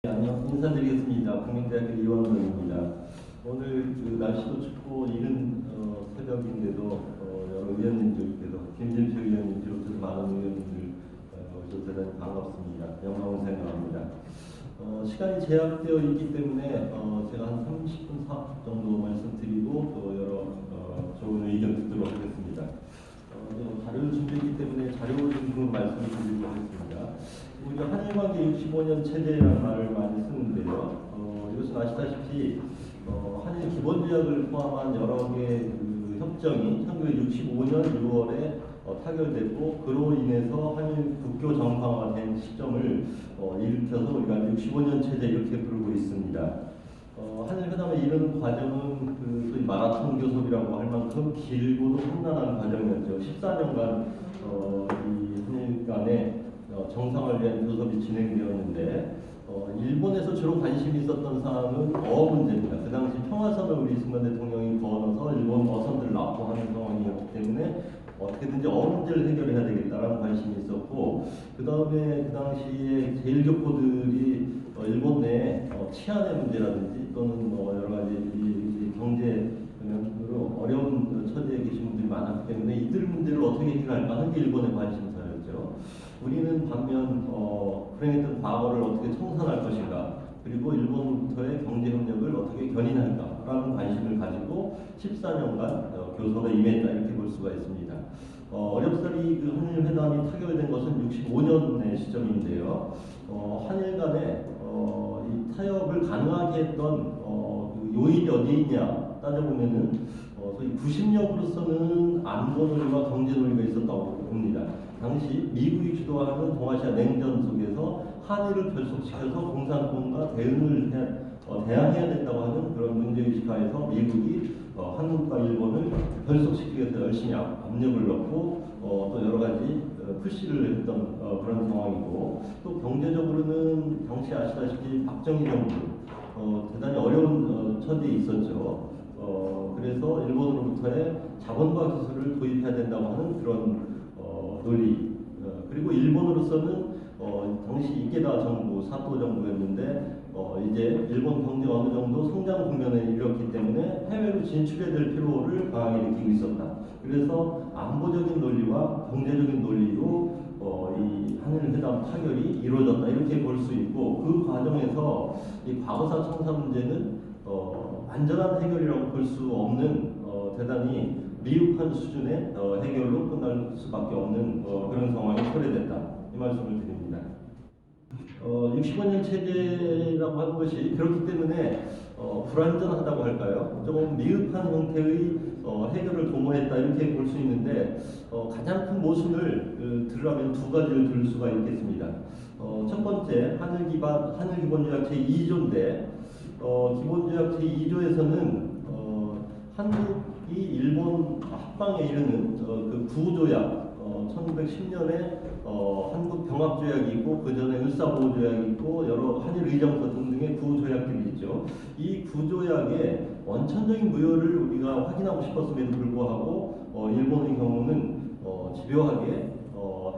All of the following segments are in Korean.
안녕, 인사드리겠습니다. 국민대학교 이원동입니다. 오늘 날씨도 춥고 이른 새벽인데도 여러 의원님들께서 김진표 의원님 비롯해서 많은 의원님들 오셔서 대단히 반갑습니다. 영광을 생각합니다. 시간이 제약되어 있기 때문에 제가 한 30분 정도 말씀드리고 또 여러 좋은 의견 듣도록 하겠습니다. 자료를 준비했기 때문에 자료 중심으로 말씀을 드리도록 하겠습니다. 우리가 한일관계 65년 체제라는 말을 많이 쓰는데요. 이것은 아시다시피 한일 기본조약을 포함한 여러 개의 협정이 1965년 6월에 타결됐고 그로 인해서 한일 국교 정상화된 시점을 일으켜서 우리가 65년 체제 이렇게 부르고 있습니다. 한일 회담에 이르는 과정은 소위 마라톤 교섭이라고 할 만큼 길고도 험난한 과정이었죠. 14년간 이 한일 간에 정상을 위한 교섭이 진행되었는데 일본에서 주로 관심이 있었던 사항은 문제입니다. 그 당시 평화선을 우리 이승만 대통령이 건너서 일본 어선들을 납포하는 상황이었기 때문에 어떻게든지 문제를 해결해야 되겠다라는 관심이 있었고, 그 다음에 그 당시에 제일교포들이 일본 내 치안의 문제라든지 또는 여러 가지 이 경제면으로 어려운 처지에 계신 분들이 많았기 때문에 이들 문제를 어떻게 해결할까 하는 게 일본의 관심사였죠. 우리는 반면 불행했던 과거를 어떻게 청산할 것인가, 그리고 일본부터의 경제협력을 어떻게 견인할까라는 관심을 가지고 14년간 교섭에 임했다 이렇게 볼 수가 있습니다. 어렵사리 그 한일 회담이 타결된 것은 65년의 시점인데요. 한일 간에 이 타협을 가능하게 했던 그 요인이 어디에 있냐 따져보면은 소위 구심력으로서는 안보 논리와 경제 논리가 있었다고 봅니다. 당시 미국이 주도하는 동아시아 냉전 속에서 한일을 결속시켜서 공산권과 대항해야 된다고 하는 그런 문제의식하에서 미국이 한국과 일본을 결속시키기 위해서 열심히 압력을 넣고 또 여러 가지 푸시를 했던 그런 상황이고, 또 경제적으로는 당시 아시다시피 박정희 정부 대단히 어려운 처지에 있었죠. 그래서 일본으로부터의 자본과 기술을 도입해야 된다고 하는 그런 논리, 그리고 일본으로서는 당시 이케다 정부, 사토 정부였는데 이제 일본 경제가 어느 정도 성장 국면에 이르렀기 때문에 해외로 진출해야 될 필요를 강하게 느끼고 있었다. 그래서 안보적인 논리와 경제적인 논리로 이 한일 회담 타결이 이루어졌다 이렇게 볼 수 있고, 그 과정에서 이 과거사 청사 문제는 완전한 해결이라고 볼 수 없는 대단히 미흡한 수준의 해결로 끝날 수밖에 없는 그런 상황이 초래됐다 이 말씀을 드립니다. 65년 체제라고 하는 것이 그렇기 때문에 불완전하다고 할까요? 조금 미흡한 형태의 해결을 도모했다 이렇게 볼 수 있는데 가장 큰 모순을 들으라면 두 가지를 들을 수가 있겠습니다. 첫 번째, 한일 기본조약 제2조인데 기본조약 제2조에서는 한국이 일본 합방에 이르는 그 구조약 1910년에 한국 병합조약이 있고 그 전에 을사보호조약이 있고 여러 한일 의정서 등등의 구조약들이 있죠. 이 구조약의 원천적인 무효를 우리가 확인하고 싶었음에도 불구하고 일본의 경우는 집요하게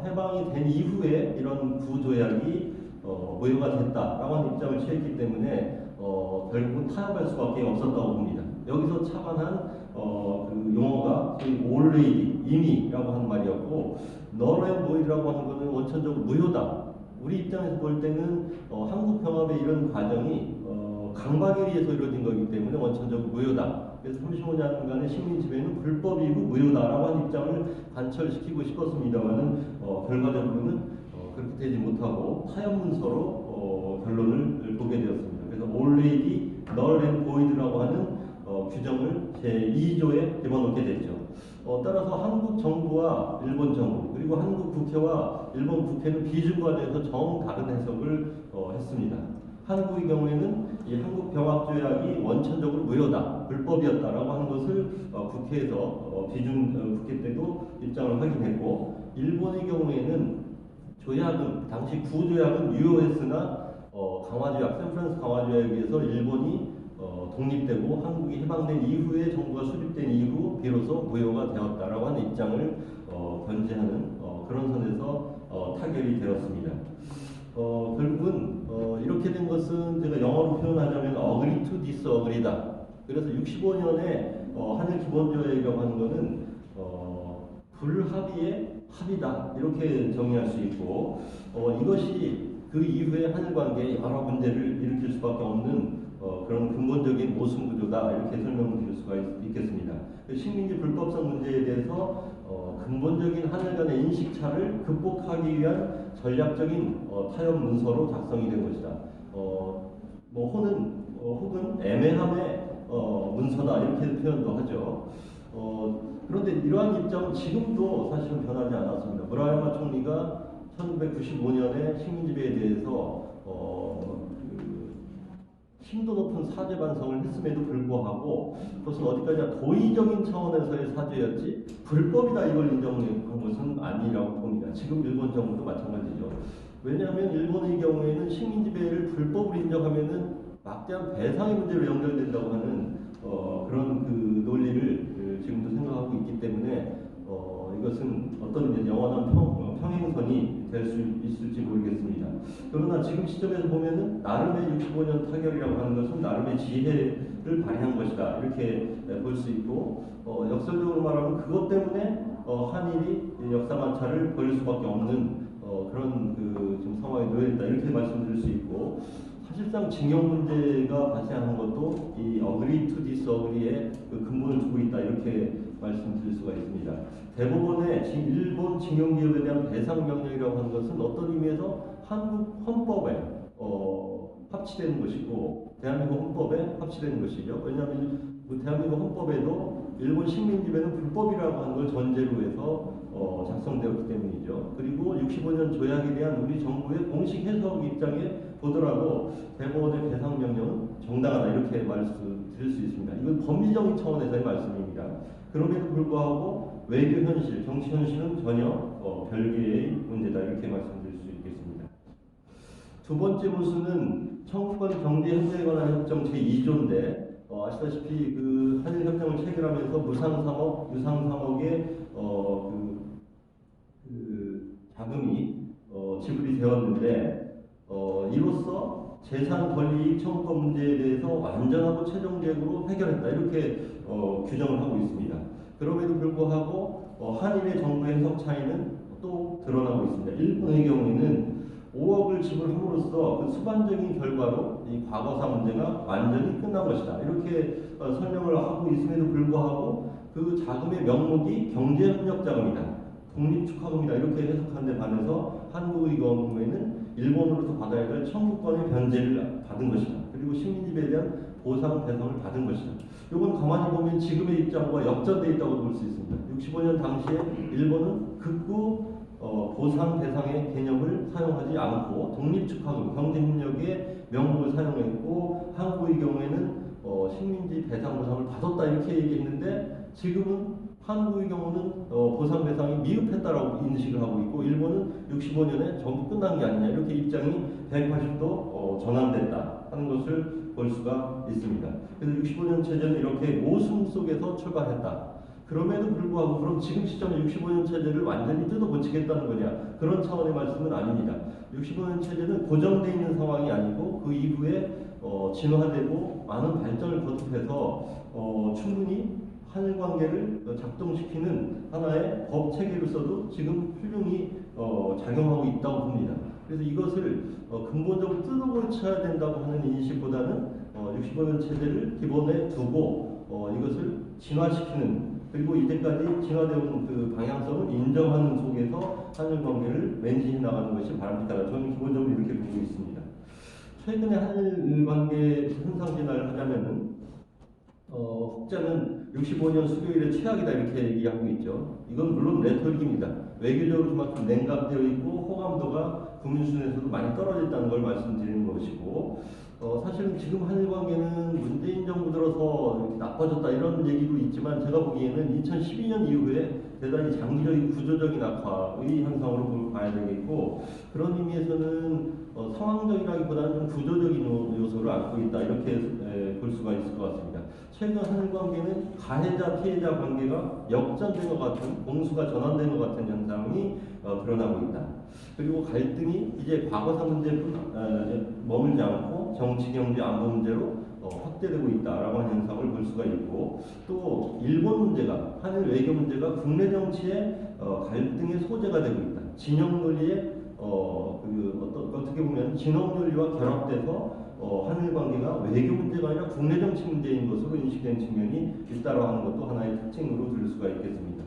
해방이 된 이후에 이런 구조약이 무효가 됐다라고 하는 입장을 취했기 때문에 결국은 타협할 수밖에 없었다고 봅니다. 여기서 차관한 그 용어가 소위 already, 이미라고 하는 말이었고, null and void라고 하는 것은 원천적으로 무효다. 우리 입장에서 볼 때는 한국 병합의 이런 과정이 강박에 의해서 이루어진 거기 때문에 원천적으로 무효다. 그래서 35년간의 식민 지배는 불법이고 무효다라고 하는 입장을 관철시키고 싶었습니다만은 결과적으로는 그렇게 되지 못하고 타협 문서로 결론을 보게 되었습니다. 그래서 already, null and void라고 하는 규정을 제2조에 집어넣게 됐죠. 따라서 한국 정부와 일본 정부 그리고 한국 국회와 일본 국회는 비준과정에서 정다른 해석을 했습니다. 한국의 경우에는 이 한국 병합조약이 원천적으로 무효다, 불법이었다라고 하는 것을 국회에서 국회 때도 입장을 확인했고, 일본의 경우에는 조약은 당시 구조약은 유효했으나 강화조약, 샌프란시스코 강화조약에 의해서 일본이 독립되고 한국이 해방된 이후에 정부가 수립된 이후 비로소 무효가 되었다라고 하는 입장을 견지하는 그런 선에서 타결이 되었습니다. 결국은 이렇게 된 것은 제가 영어로 표현하자면 agree to disagree다. 그래서 65년에 한일 기본조약이라고 하는 것은 불합의의 합의다 이렇게 정의할 수 있고 이것이 그 이후에 한일 관계에 여러 문제를 일으킬 수밖에 없는 그런 근본적인 모순 구조다 이렇게 설명드릴 수가 있겠습니다. 식민지 불법성 문제에 대해서 근본적인 한일 간의 인식차를 극복하기 위한 전략적인 타협 문서로 작성이 된 것이다. 혹은 애매함의 문서다 이렇게 표현도 하죠. 그런데 이러한 입장은 지금도 사실은 변하지 않았습니다. 무라야마 총리가 1995년에 식민지배에 대해서 심도 높은 사죄 반성을 했음에도 불구하고 그것은 어디까지나 도의적인 차원에서의 사죄였지 불법이다 이걸 인정한 것은 아니라고 봅니다. 지금 일본 정부도 마찬가지죠. 왜냐하면 일본의 경우에는 식민지배를 불법으로 인정하면은 막대한 배상의 문제로 연결된다고 하는 그런 그 논리를 지금도 생각하고 있기 때문에 이것은 어떤 이제 영원한 평행선이 될 수 있을지 모르겠습니다. 그러나 지금 시점에서 보면은 나름의 65년 타결이라고 하는 것은 나름의 지혜를 발휘한 것이다 이렇게 볼 수 있고 역설적으로 말하면 그것 때문에 한일이 역사 마찰을 벌일 수밖에 없는 그런 그 지금 상황에 놓여 있다 이렇게 말씀드릴 수 있고. 사실상 징용 문제가 발생하는 것도 이 agree to disagree의 그 근본을 두고 있다 이렇게 말씀드릴 수가 있습니다. 대법원의 일본 징용 기업에 대한 배상 명령이라고 하는 것은 어떤 의미에서 한국 헌법에 합치되는 것이고 대한민국 헌법에 합치되는 것이죠. 왜냐하면 대한민국 헌법에도 일본 식민지배는 불법이라고 하는 걸 전제로 해서 작성되었기 때문이죠. 그리고 65년 조약에 대한 우리 정부의 공식 해석 입장에 보더라도 대법원의 배상 명령은 정당하다 이렇게 말씀드릴 수 있습니다. 이건 법리적인 차원에서의 말씀입니다. 그럼에도 불구하고 외교 현실, 정치 현실은 전혀 별개의 문제다 이렇게 말씀드릴 수 있겠습니다. 두 번째 모순은 청구권 경제 협력에 관한 협정 제2조인데 아시다시피 그 한일 협정을 체결하면서 무상 3억, 유상 3억의 그 자금이 지불이 되었는데 이로써 재산 권리 청구권 문제에 대해서 완전하고 최종적으로 해결했다 이렇게 규정을 하고 있습니다. 그럼에도 불구하고 한일의 정부의 해석 차이는 또 드러나고 있습니다. 일본의 경우에는 5억을 지불함으로써 그 수반적인 결과로 이 과거사 문제가 완전히 끝난 것이다. 이렇게 설명을 하고 있음에도 불구하고 그 자금의 명목이 경제협력자금이다. 독립축하금이다. 이렇게 해석하는 데 반해서 한국의 경우에는 일본으로부터 받아야 될 청구권의 변제를 받은 것이다. 그리고 식민지배에 대한 보상 배상을 받은 것이다. 이건 가만히 보면 지금의 입장과 역전되어 있다고 볼 수 있습니다. 65년 당시에 일본은 극구 보상 배상의 개념을 사용하지 않고 독립축하금, 경제협력의 명목을 사용했고 한국의 경우에는 식민지 배상 보상을 받았다 이렇게 얘기했는데 지금은 한국의 경우는 보상 배상이 미흡했다라고 인식을 하고 있고 일본은 65년에 전부 끝난 게 아니냐 이렇게 입장이 180도 전환됐다 하는 것을 볼 수가 있습니다. 그래서 65년 체제는 이렇게 모순 속에서 출발했다. 그럼에도 불구하고 그럼 지금 시점에 65년 체제를 완전히 뜯어고치겠다는 거냐 그런 차원의 말씀은 아닙니다. 65년 체제는 고정되어 있는 상황이 아니고 그 이후에 진화되고 많은 발전을 거듭해서 충분히 한일 관계를 작동시키는 하나의 법 체계로서도 지금 훌륭히 작용하고 있다고 봅니다. 그래서 이것을 근본적으로 뜯어고쳐야 된다고 하는 인식보다는 65년 체제를 기본에 두고 이것을 진화시키는 그리고 이제까지 진화되어 온 그 방향성을 인정하는 속에서 한일 관계를 맹신해 나가는 것이 바람직하다. 저는 기본적으로 이렇게 보고 있습니다. 최근에 한일 관계 현상 진화를 하자면은 혹자는 65년 수교일의 최악이다 이렇게 얘기하고 있죠. 이건 물론 레토릭입니다. 외교적으로 그만큼 냉각되어 있고 호감도가 국민순에서도 많이 떨어졌다는 걸 말씀드리는 것이고 사실은 지금 한일 관계는 문재인 정부 들어서 이렇게 나빠졌다 이런 얘기도 있지만 제가 보기에는 2012년 이후에 대단히 장기적인 구조적인 악화의 현상으로 봐야 되겠고 그런 의미에서는 상황적이라기보다는 좀 구조적인 요소를 안고 있다 이렇게 볼 수가 있을 것 같습니다. 최근 한일 관계는 가해자 피해자 관계가 역전된 것 같은 공수가 전환된 것 같은 현상이 드러나고 있다. 그리고 갈등이 이제 과거사 문제뿐 머물지 않고 정치, 경제, 안보 문제로 확대되고 있다라고 하는 현상을 볼 수가 있고, 또 일본 문제가, 한일 외교 문제가 국내 정치의 갈등의 소재가 되고 있다. 진영 논리의 어떻게 보면 진영 논리와 결합돼서 한일 관계가 외교 문제가 아니라 국내 정치 문제인 것으로 인식된 측면이 있다라고 하는 것도 하나의 특징으로 들 수가 있겠습니다.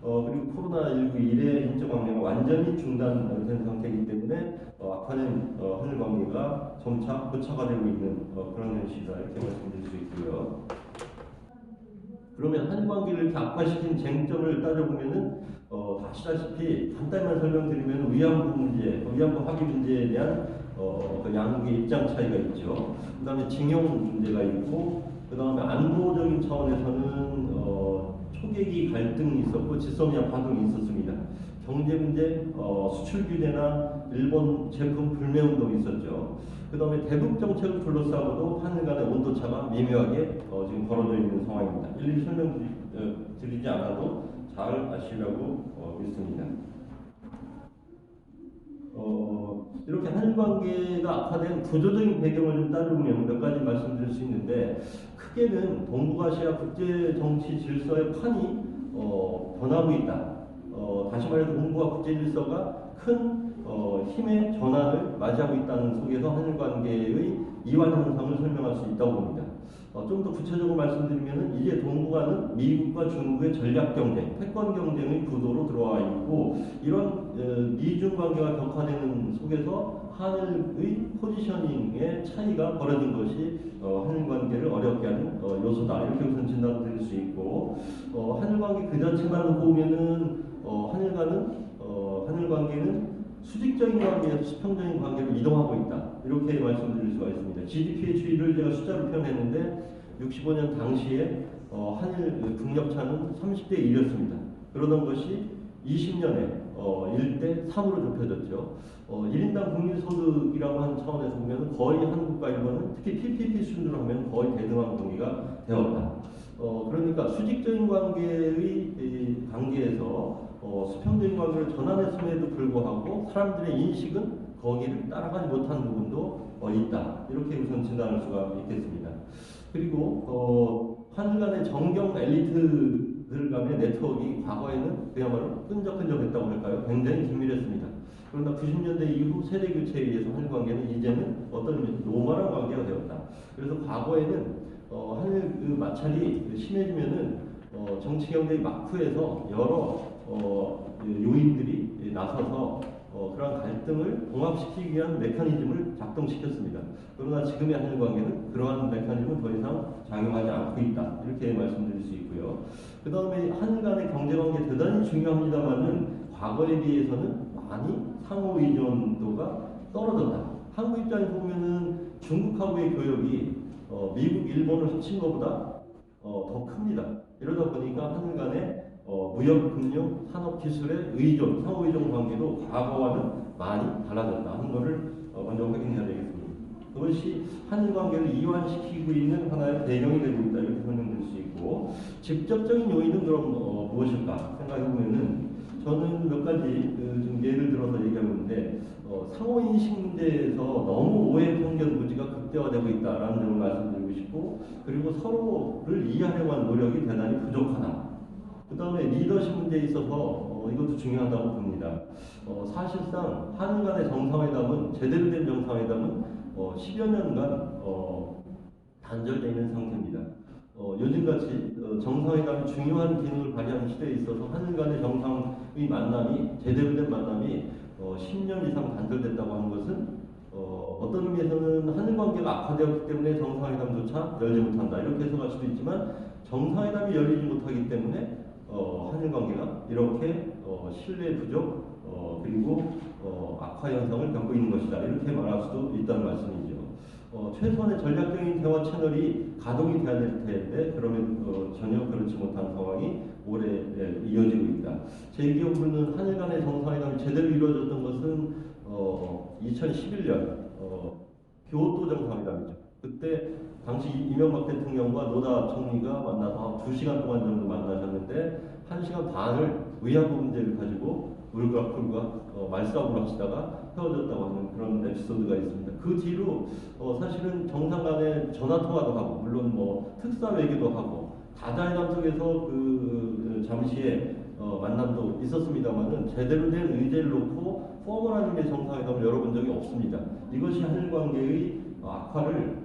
그리고 코로나19 이래 인적 관계가 완전히 중단된 상태이기 때문에 악화된 한일 관계가 점차 고착화 되고 있는 그런 현실이다, 이렇게 말씀드릴 수 있고요. 그러면 한일 관계를 이렇게 악화시킨 쟁점을 따져보면은 아시다시피 간단히만 설명드리면 위안부 문제, 위안부 합의 문제에 대한 그 양국의 입장 차이가 있죠. 그 다음에 징용 문제가 있고, 그 다음에 안보적인 차원에서는 초계기 갈등이 있었고 지소미아 파동이 있었습니다. 경제 문제, 수출 규제나 일본 제품 불매 운동이 있었죠. 그 다음에 대북 정책을 둘러싸고도 한일 간의 온도차가 미묘하게 지금 벌어져 있는 상황입니다. 일일이 설명드리지 않아도 잘 아시려고 믿습니다. 이렇게 한일 관계가 악화된 구조적인 배경을 좀 따져보면 몇 가지 말씀드릴 수 있는데, 크게는 동북아시아 국제 정치 질서의 판이 변하고 있다. 다시 말해서 동북아 국제 질서가 큰 힘의 전환을 맞이하고 있다는 속에서 한일 관계의 이완 현상을 설명할 수 있다고 봅니다. 좀 더 구체적으로 말씀드리면 이제 동북아는 미국과 중국의 전략 경쟁, 패권 경쟁의 구도로 들어와 있고, 이런 미중 관계가 격화되는 속에서 한일의 포지셔닝의 차이가 벌어진 것이 한일 관계를 어렵게 하는 요소다, 이렇게 우선 진단을 드릴 수 있고, 한일 관계 그 자체만 보면은 한일 관계는 수직적인 관계에서 수평적인 관계로 이동하고 있다, 이렇게 말씀드릴 수가 있습니다. GDP의 추이를 제가 숫자로 표현했는데 65년 당시에 한일 국력차는 30대 1이었습니다. 그러던 것이 20년에 1대 3으로 좁혀졌죠. 1인당 국민소득이라고 하는 차원에서 보면 거의 한국과 일본은 특히 PPP 수준으로 하면 거의 대등한 관계가 되었다. 그러니까 수직적인 관계에서 수평적인 관계를 전환했음에도 불구하고 사람들의 인식은 거기를 따라가지 못한 부분도 있다, 이렇게 우선 진단할 수가 있겠습니다. 그리고 한일 간의 정경 엘리트들 간의 네트워크가 과거에는 그야말로 끈적끈적했다고 할까요? 굉장히 긴밀했습니다. 그러나 90년대 이후 세대 교체에 의해서 한일 관계는 이제는 어떤 의미에서 노멀한 관계가 되었다. 그래서 과거에는 한일 그 마찰이 심해지면은 정치 경제의 막후에서 여러 요인들이 나서서 그러한 갈등을 봉합시키기 위한 메커니즘을 작동시켰습니다. 그러나 지금의 한일 관계는 그러한 메커니즘은 더 이상 작용하지 않고 있다, 이렇게 말씀드릴 수 있고요. 그 다음에 한일 간의 경제관계 대단히 중요합니다만은 과거에 비해서는 많이 상호 의존도가 떨어졌다. 한국 입장에서 보면은 중국하고의 교역이 미국, 일본을 합친 것보다 더 큽니다. 이러다 보니까 한일 간의 무역, 금융, 산업 기술의 의존, 상호 의존 관계도 과거와는 많이 달라졌다 하는 것을 먼저 확인해야 되겠습니다. 그것이 한일 관계를 이완시키고 있는 하나의 배경이 되고 있다, 이렇게 설명드릴 수 있고, 직접적인 요인은 그럼 무엇일까 생각해 보면은 저는 몇 가지 좀 예를 들어서 얘기하는데, 상호인식 문제에서 너무 오해, 편견, 무지가 극대화되고 있다라는 점을 말씀드리고 싶고, 그리고 서로를 이해하려고 하는 노력이 대단히 부족하다. 그 다음에 리더십 문제에 있어서 이것도 중요하다고 봅니다. 사실상 한일 간의 정상회담은, 제대로 된 정상회담은 10여 년간 단절되어 있는 상태입니다. 요즘같이 정상회담이 중요한 기능을 발휘하는 시대에 있어서 한일 간의 정상의 만남이, 제대로 된 만남이 10년 이상 단절됐다고 하는 것은 어떤 의미에서는 한일 관계가 악화되었기 때문에 정상회담조차 열지 못한다, 이렇게 해석할 수도 있지만, 정상회담이 열리지 못하기 때문에 한일 관계가 이렇게 신뢰 부족 그리고 악화 현상을 겪고 있는 것이다, 이렇게 말할 수도 있다는 말씀이죠. 최소한의 전략적인 대화 채널이 가동이 돼야 될 텐데 그러면 전혀 그렇지 못한 상황이 오래 이어지고 있다. 제 기억으로는 한일 간의 정상회담이 제대로 이루어졌던 것은 2011년 교토 정상회담이죠. 그때 당시 이명박 대통령과 노다 총리가 만나서 2시간 동안 정도 만나셨는데 1시간 반을 위안부 문제를 가지고 울그락불그락 말싸움을 하시다가 헤어졌다고 하는 그런 에피소드가 있습니다. 그 뒤로 사실은 정상 간에 전화 통화도 하고, 물론 뭐 특사 외교도 하고, 다자회담 속에서 그 잠시의 만남도 있었습니다만은 제대로 된 의제를 놓고 포멀한 의미의 정상회담을 열어본 적이 없습니다. 이것이 한일 관계의 악화를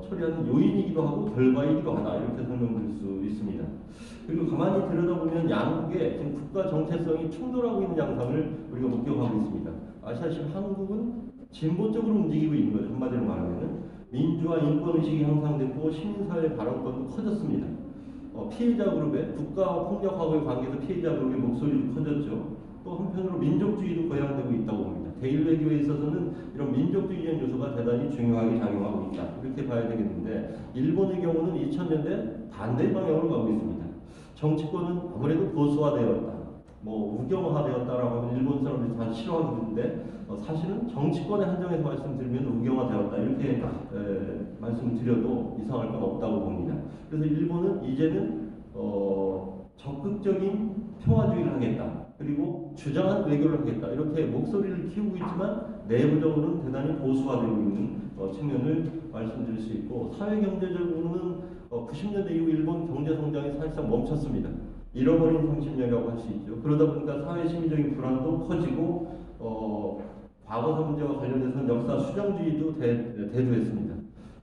처리하는 요인이기도 하고 결과이기도 하다, 이렇게 설명드릴 수 있습니다. 그리고 가만히 들여다보면 양국의 지금 국가 정체성이 충돌하고 있는 양상을 우리가 목격하고 있습니다. 아시다시피 한국은 진보 쪽으로 움직이고 있는 거죠. 한마디로 말하면 민주화 인권의식이 향상됐고 시민사회 발언권도 커졌습니다. 피해자 그룹의 국가와 폭력하고의 관계에서 피해자 그룹의 목소리도 커졌죠. 또 한편으로 민족주의도 고양되고 있다고 봅니다. 대일 외교에 있어서는 이런 민족주의적 요소가 대단히 중요하게 작용하고 있다, 이렇게 봐야 되겠는데, 일본의 경우는 2000년대 반대 방향으로 가고 있습니다. 정치권은 아무래도 보수화되었다, 뭐 우경화되었다라고 하면 일본 사람들이 다 싫어하는데, 사실은 정치권의 한정에서 말씀드리면 우경화되었다, 이렇게 말씀을 드려도 이상할 건 없다고 봅니다. 그래서 일본은 이제는 적극적인 평화주의를 하겠다, 그리고 주장한 외교를 하겠다, 이렇게 목소리를 키우고 있지만 내부적으로는 대단히 보수화되고 있는 측면을 말씀드릴 수 있고, 사회경제적으로는 90년대 이후 일본 경제성장이 사실상 멈췄습니다. 잃어버린 30년이라고 할 수 있죠. 그러다 보니까 사회심리적인 불안도 커지고 과거사 문제와 관련해서는 역사 수정주의도 대두했습니다.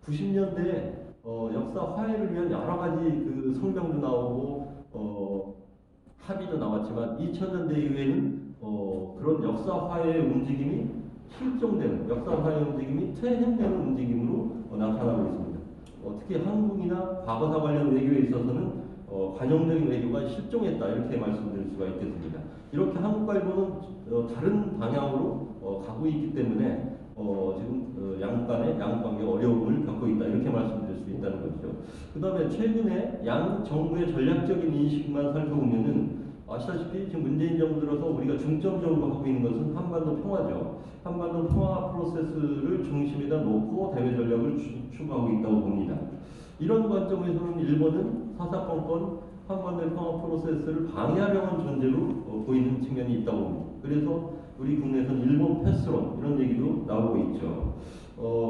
90년대 역사 화해를 위한 여러 가지 그 성명도 나오고 합의도 나왔지만 2000년대 이후에는 그런 역사 화해의 움직임이 실종되는, 역사 화해의 움직임이 퇴행되는 움직임으로 나타나고 있습니다. 특히 한국이나 과거사 관련 외교에 있어서는 관용적인 외교가 실종했다, 이렇게 말씀드릴 수가 있겠습니다. 이렇게 한국과 일본은 다른 방향으로 가고 있기 때문에 지금 양국 간의 양국 관계 어려움을 겪고 있다, 이렇게 말씀드릴 수 있다는 것이죠. 그 다음에 최근에 양국 정부의 전략적인 인식만 살펴보면은 아시다시피 지금 문재인 정부 들어서 우리가 중점적으로 하고 있는 것은 한반도 평화죠. 한반도 평화 프로세스를 중심에다 놓고 대외 전략을 추구하고 있다고 봅니다. 이런 관점에서는 일본은 사사건건 한반도의 평화 프로세스를 방해하려는 존재로 보이는 측면이 있다고 봅니다. 그래서 우리 국내에서는 일본 패스론, 이런 얘기도 나오고 있죠.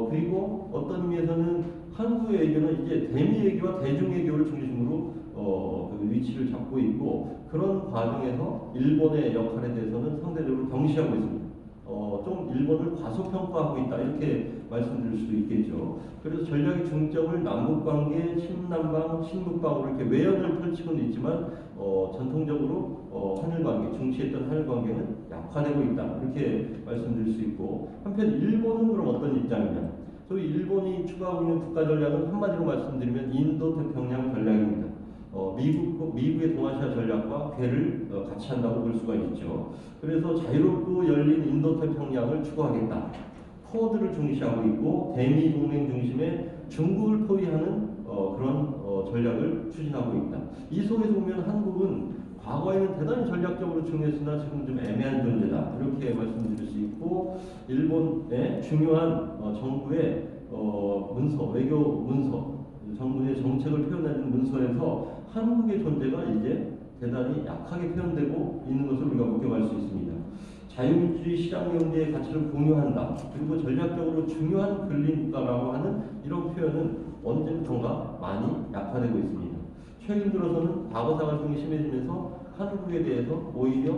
그리고 어떤 의미에서는 한국의 외교는 이제 대미 외교와 대중 외교를 중심으로 그 위치를 잡고 있고, 그런 과정에서 일본의 역할에 대해서는 상대적으로 경시하고 있습니다. 좀 일본을 과소평가하고 있다, 이렇게 말씀드릴 수도 있겠죠. 그래서 전략의 중점을 남북관계, 신남방, 신북방으로 이렇게 외연을 펼치고는 있지만 전통적으로 한일관계, 중시했던 한일관계는 약화되고 있다, 이렇게 말씀드릴 수 있고, 한편 일본은 그럼 어떤 입장이냐. 소위 일본이 추구하고 있는 국가 전략은 한마디로 말씀드리면 인도태평양 전략입니다. 미국의 동아시아 전략과 궤를 같이 한다고 볼 수가 있죠. 그래서 자유롭고 열린 인도태평양을 추구하겠다. 쿼드를 중시하고 있고 대미 동맹 중심의 중국을 포위하는 그런 전략을 추진하고 있다. 이 속에서 보면 한국은 과거에는 대단히 전략적으로 중요했으나 지금 좀 애매한 존재다, 이렇게 말씀드릴 수 있고, 일본의 중요한 정부의 문서, 외교 문서, 정부의 정책을 표현하는 문서에서 한국의 존재가 이제 대단히 약하게 표현되고 있는 것을 우리가 목격할 수 있습니다. 자유민주주의 시장경제의 가치를 공유한다, 그리고 전략적으로 중요한 근린국가라고 하는 이런 표현은 언제부턴가 많이 약화되고 있습니다. 최근 들어서는 과거사 갈등이 심해지면서 한국에 대해서 오히려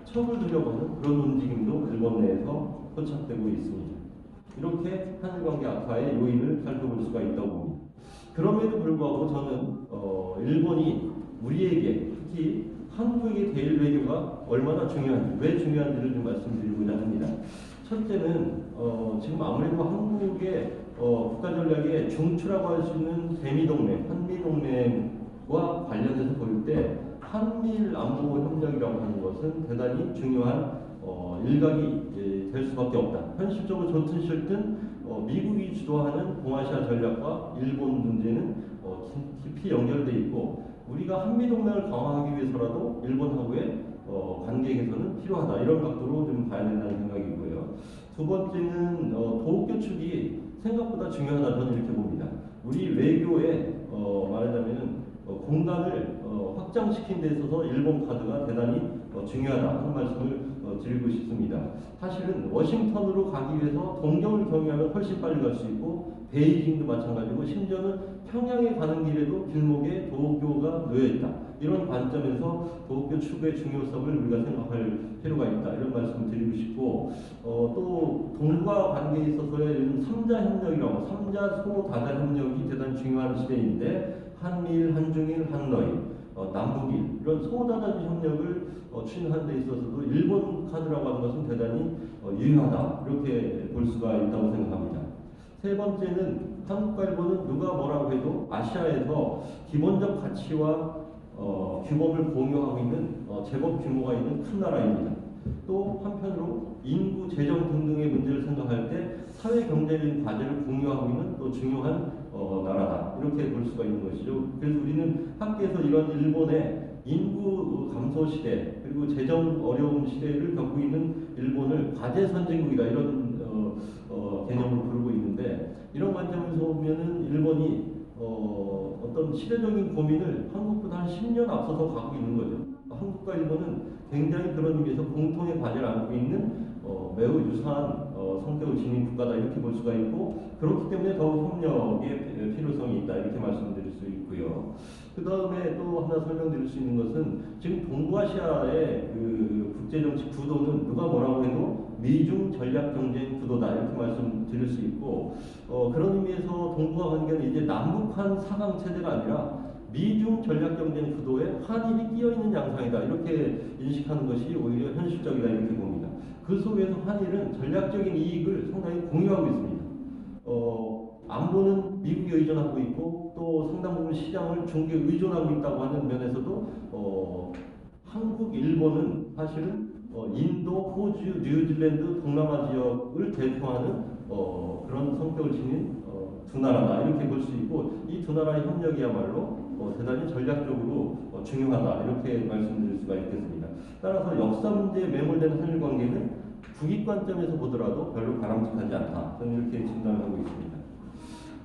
척을 두려고 하는 그런 움직임도 일본 내에서 포착되고 있습니다. 이렇게 한일관계 악화의 요인을 살펴볼 수가 있다고 봅니다. 그럼에도 불구하고 저는 일본이 우리에게, 특히 한국에게 대일 외교가 얼마나 중요한지, 왜 중요한지를 좀 말씀드리고자 합니다. 첫째는 지금 아무래도 한국의 국가 전략의 중추라고 할 수 있는 대미동맹, 한미동맹과 관련해서 볼 때 한미일 안보 협력이라고 하는 것은 대단히 중요한 일각이 될 수밖에 없다. 현실적으로 좋든 싫든 미국이 주도하는 동아시아 전략과 일본 문제는 깊이 연결되어 있고, 우리가 한미동맹을 강화하기 위해서라도 일본하고의 관계 개선은 필요하다, 이런 각도로 좀 봐야 된다는 생각이고요. 두 번째는 도읍교축이 생각보다 중요하다, 저는 이렇게 봅니다. 우리 외교에 말하자면 공간을 확장시키는 데 있어서 일본 카드가 대단히 중요하다 하는 말씀을 드리고 싶습니다. 사실은 워싱턴으로 가기 위해서 동경을 경유하면 훨씬 빨리 갈 수 있고 베이징도 마찬가지고 심지어는 평양에 가는 길에도 길목에 도쿄가 놓여 있다. 이런 관점에서 도쿄 추구의 중요성을 우리가 생각할 필요가 있다. 이런 말씀을 드리고 싶고 또 동북아 관계에 있어서의 3자 협력이라고 3자 소다자 협력이 대단히 중요한 시대인데 한미일, 한중일, 한러일, 남북일 이런 소다자 협력을 추진하는 데 있어서도 일본 카드라고 하는 것은 대단히 유효하다. 이렇게 볼 수가 있다고 생각합니다. 세 번째는 한국과 일본은 누가 뭐라고 해도 아시아에서 기본적 가치와 규범을 공유하고 있는 제법 규모가 있는 큰 나라입니다. 또 한편으로 인구, 재정 등등의 문제를 생각할 때 사회 경제적인 과제를 공유하고 있는 또 중요한 나라다. 이렇게 볼 수가 있는 것이죠. 그래서 우리는 학계에서 이런 일본의 인구 감소 시대 그리고 재정 어려움 시대를 겪고 있는 일본을 과제 선진국이다 이런 개념으로 부르고 있는데 이런 관점에서 보면은 일본이 어떤 시대적인 고민을 한국보다 한 10년 앞서서 가고 있는 거죠. 한국과 일본은 굉장히 그런 의미에서 공통의 과제를 안고 있는 매우 유사한 성격을 지닌 국가다 이렇게 볼 수가 있고 그렇기 때문에 더욱 협력의 필요성이 있다 이렇게 말씀드릴 수 있고요. 그 다음에 또 하나 설명드릴 수 있는 것은 지금 동부아시아의 그 국제정치 구도는 누가 뭐라고 해도 미중 전략경쟁 구도다 이렇게 말씀드릴 수 있고 그런 의미에서 동북아 관계는 이제 남북한 4강 체제가 아니라 미중 전략경쟁 구도에 한일이 끼어있는 양상이다 이렇게 인식하는 것이 오히려 현실적이다 이렇게 봅니다. 그 속에서 한일은 전략적인 이익을 상당히 공유하고 있습니다. 안보는 미국에 의존하고 있고 또 상당 부분 시장을 중국에 의존하고 있다고 하는 면에서도 한국, 일본은 사실은 인도, 호주, 뉴질랜드, 동남아 지역을 대표하는 그런 성격을 지닌 두 나라다 이렇게 볼 수 있고 이 두 나라의 협력이야말로 대단히 전략적으로 중요하다 이렇게 말씀드릴 수가 있겠습니다. 따라서 역사 문제에 매몰된 한일 관계는 국익 관점에서 보더라도 별로 바람직하지 않다. 저는 이렇게 진단하고 있습니다.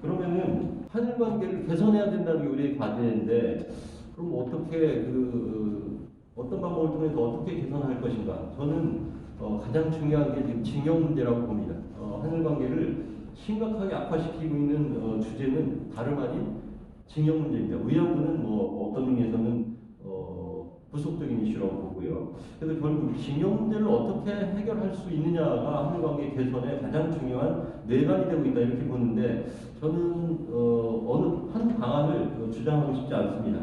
그러면은 한일 관계를 개선해야 된다는 게 우리의 과제인데 그럼 어떻게 어떤 방법을 통해서 어떻게 개선할 것인가? 저는 가장 중요한 게 지금 징용 문제라고 봅니다. 한일 관계를 심각하게 악화시키고 있는 주제는 다름 아닌 징용 문제입니다. 위안부는 어떤 의미에서는 부속적인 이슈라고 보고요. 그래서 결국 징용 문제를 어떻게 해결할 수 있느냐가 한일 관계 개선의 가장 중요한 뇌관이 되고 있다 이렇게 보는데 저는 어느 한 방안을 주장하고 싶지 않습니다.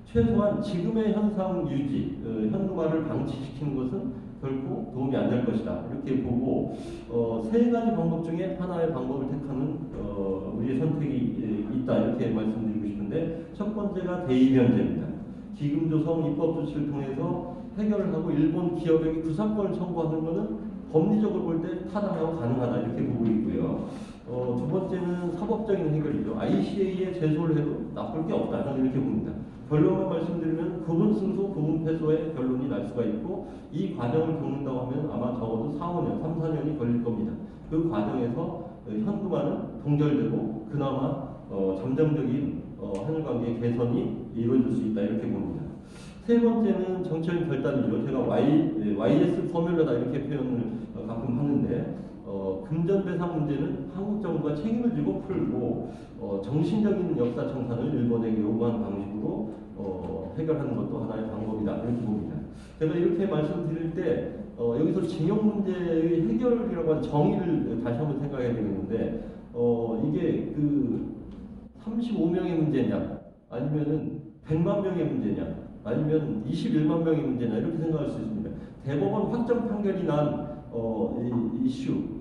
최소한 지금의 현상 유지, 현금화를 방치시키는 것은 결코 도움이 안 될 것이다. 이렇게 보고 세 가지 방법 중에 하나의 방법을 택하는 우리의 선택이 있다. 이렇게 말씀드리고 싶은데 첫 번째가 대의변제입니다. 기금 조성 입법 조치를 통해서 해결을 하고 일본 기업에게 구상권을 청구하는 것은 법리적으로 볼 때 타당하고 가능하다. 이렇게 보고 있고요. 두 번째는 사법적인 해결이죠. ICA에 제소를 해도 나쁠 게 없다. 저는 이렇게 봅니다. 결론만 말씀드리면 구분 승소, 구분 패소의 결론이 날 수가 있고 이 과정을 겪는다고 하면 아마 적어도 4-5년, 3-4년이 걸릴 겁니다. 그 과정에서 현금화는 동결되고 그나마 잠정적인 한일 관계의 개선이 이루어질 수 있다 이렇게 봅니다. 세 번째는 정치적인 결단이죠. 제가 YS 포뮬러다 이렇게 표현을 가끔 하는데 금전배상 문제는 한국 정부가 책임을 지고 풀고 정신적인 역사 청산을 일본에게 요구한 방식으로 해결하는 것도 하나의 방법이다 이렇게 봅니다. 제가 이렇게 말씀드릴 때 여기서 징용 문제의 해결이라고 하는 정의를 다시 한번 생각해야 되겠는데 이게 35명의 문제냐 아니면은 100만 명의 문제냐 아니면 21만 명의 문제냐 이렇게 생각할 수 있습니다. 대법원 확정 판결이 난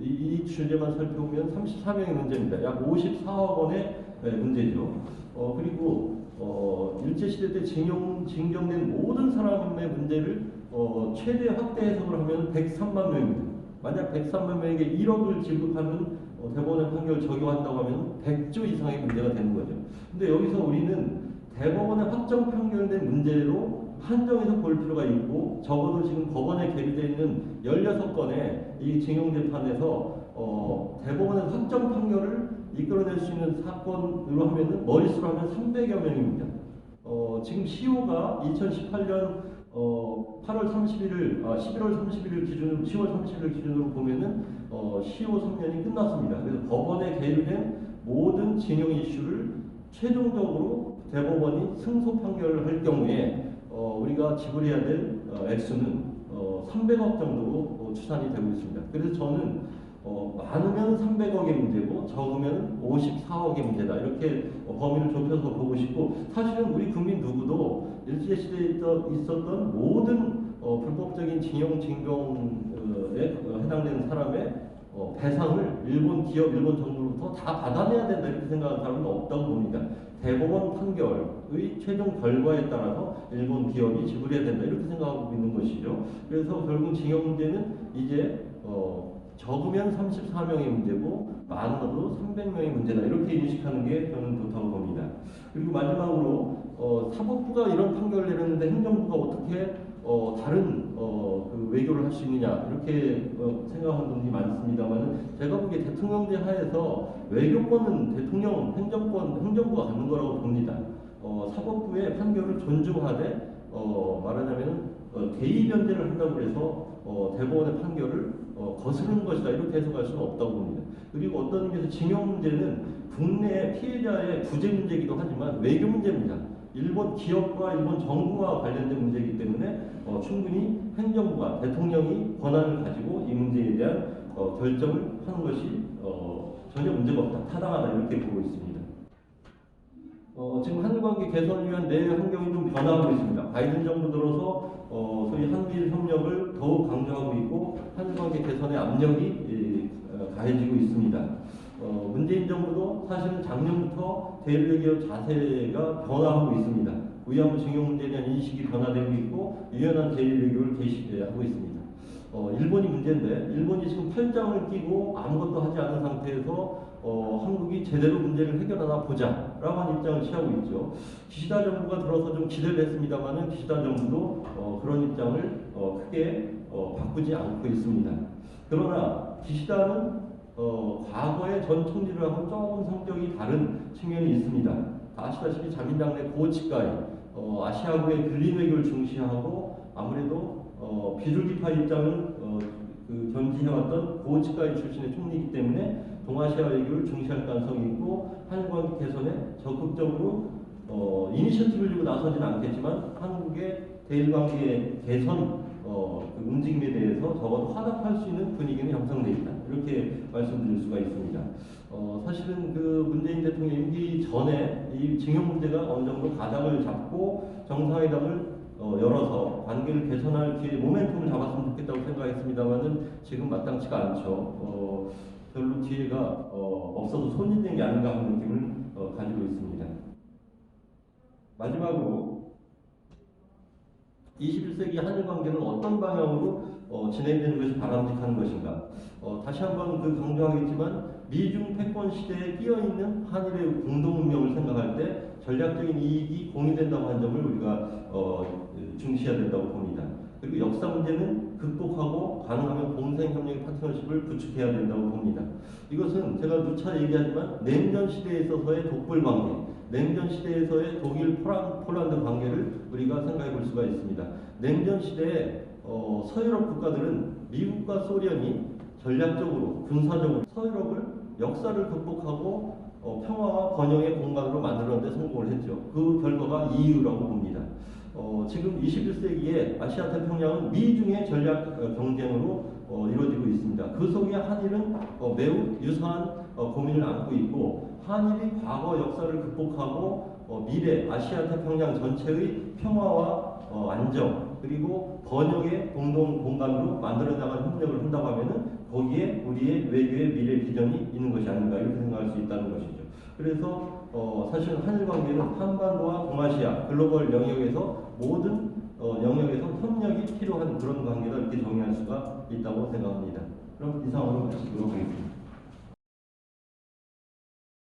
이 주제만 살펴보면 34명의 문제입니다. 약 54억 원의 문제죠. 그리고 일제시대 때 징경된 모든 사람의 문제를 최대 확대 해석을 하면 103만 명입니다. 만약 103만 명에게 1억을 지급하는 대법원의 판결을 적용한다고 하면 100조 이상의 문제가 되는 거죠. 근데 여기서 우리는 대법원의 확정 판결된 문제로 한정해서 볼 필요가 있고 적어도 지금 법원에 계류되어 있는 16건의 이 징용재판에서 대법원의 확정 판결을 이끌어낼 수 있는 사건으로 하면은 머릿수로 하면 300여 명입니다. 지금 시효가 2018년 8월 31일, 11월 31일 기준으로, 10월 30일 기준으로 보면은 15, 3년이 끝났습니다. 그래서 법원에 계류된 모든 징용 이슈를 최종적으로 대법원이 승소 판결을 할 경우에 우리가 지불해야 될 액수는 300억 정도로 추산이 되고 있습니다. 그래서 저는 많으면 300억의 문제고 적으면 54억의 문제다. 이렇게 범위를 좁혀서 보고 싶고, 사실은 우리 국민 누구도 일제시대에 있었던 모든 불법적인 징용, 징병에 해당되는 사람의 배상을 일본 기업, 일본 정부로부터 다 받아내야 된다 이렇게 생각하는 사람은 없다고 봅니다. 대법원 판결의 최종 결과에 따라서 일본 기업이 지불해야 된다 이렇게 생각하고 있는 것이죠. 그래서 결국 징용 문제는 이제 적으면 34명의 문제고 많아도 300명의 문제다 이렇게 인식하는 게 저는 좋다고 봅니다. 그리고 마지막으로 사법부가 이런 판결을 내렸는데 행정부가 어떻게 다른 그 외교를 할 수 있느냐 이렇게 생각하는 분들이 많습니다만, 제가 보기에 대통령제 하에서 외교권은 대통령, 행정부가 갖는 거라고 봅니다. 사법부의 판결을 존중하되 말하자면 대의 변제를 한다고 해서 대법원의 판결을 거스르는 것이다 이렇게 해석할 수는 없다고 봅니다. 그리고 어떤 의미에서 징용 문제는 국내 피해자의 구제 문제이기도 하지만 외교 문제입니다. 일본 기업과 일본 정부와 관련된 문제이기 때문에 충분히 행정부가, 대통령이 권한을 가지고 이 문제에 대한 결정을 하는 것이 전혀 문제가 없다, 타당하다 이렇게 보고 있습니다. 지금 한일관계 개선을 위한 내외 환경이 좀 변화하고 있습니다. 바이든 정부 들어서 소위 한미일 협력을 더욱 강조하고 있고 한일관계 개선의 압력이 가해지고 있습니다. 문재인 정부도 사실은 작년부터 대일 외교 자세가 변화하고 있습니다. 위안부 징용 문제에 대한 인식이 변화되고 있고 유연한 대일 외교를 개시하고 있습니다. 일본이 문제인데 일본이 지금 팔짱을 끼고 아무것도 하지 않은 상태에서 한국이 제대로 문제를 해결하나 보자라고 하는 입장을 취하고 있죠. 기시다 정부가 들어서 좀 기대를 했습니다만은 기시다 정부도 그런 입장을 크게 바꾸지 않고 있습니다. 그러나 기시다는 과거의 전 총리들하고 조금 성격이 다른 측면이 있습니다. 아시다시피 자민당 내 고치가이 아시아구의 근린 외교를 중시하고 아무래도 비둘기파 입장을 견지해왔던 고치가이 출신의 총리이기 때문에 동아시아 외교를 중시할 가능성이 있고 한일관계 개선에 적극적으로 이니셔티브를 들고 나서지는 않겠지만 한국의 대일관계 개선 그 움직임에 대해서 적어도 화답할 수 있는 분위기는 형성되어 있다 이렇게 말씀드릴 수가 있습니다. 사실은 그 문재인 대통령 임기 전에 이 징용 문제가 어느 정도 가닥을 잡고 정상회담을 열어서 관계를 개선할 기회, 모멘텀을 잡았으면 좋겠다고 생각했습니다만은 지금 마땅치가 않죠. 별로 기회가 없어서 손이 된 게 아닌가 하는 느낌을 가지고 있습니다. 마지막으로 21세기 한일 관계는 어떤 방향으로 진행되는 것이 바람직한 것인가? 다시 한번 강조하겠지만 미중 패권 시대에 끼어있는 한일의 공동 운명을 생각할 때 전략적인 이익이 공유된다고 한 점을 우리가 중시해야 된다고 봅니다. 그리고 역사 문제는 극복하고 가능하면 공생협력 파트너십을 구축해야 된다고 봅니다. 이것은 제가 누차 얘기하지만 냉전 시대에 있어서의 독불 관계, 냉전 시대에서의 독일 폴란드 관계를 우리가 생각해 볼 수가 있습니다. 냉전 시대에 서유럽 국가들은 미국과 소련이 전략적으로, 군사적으로 서유럽을 역사를 극복하고 평화와 번영의 공간으로 만드는 데 성공을 했죠. 그 결과가 EU라고 봅니다. 지금 21세기에 아시아 태평양은 미중의 전략 경쟁으로 이루어지고 있습니다. 그 속에 한일은 매우 유사한 고민을 안고 있고 한일이 과거 역사를 극복하고 미래 아시아 태평양 전체의 평화와 안정 그리고 번영의 공동 공간으로 만들어 나가는 협력을 한다고 하면은 거기에 우리의 외교의 미래 비전이 있는 것이 아닌가 이렇게 생각할 수 있다는 것이죠. 그래서 사실 한일 관계는 한반도와 동아시아 글로벌 영역에서 모든 영역에서 협력이 필요한 그런 관계다 이렇게 정의할 수가 있다고 생각합니다. 그럼 이상으로 마치도록 하겠습니다.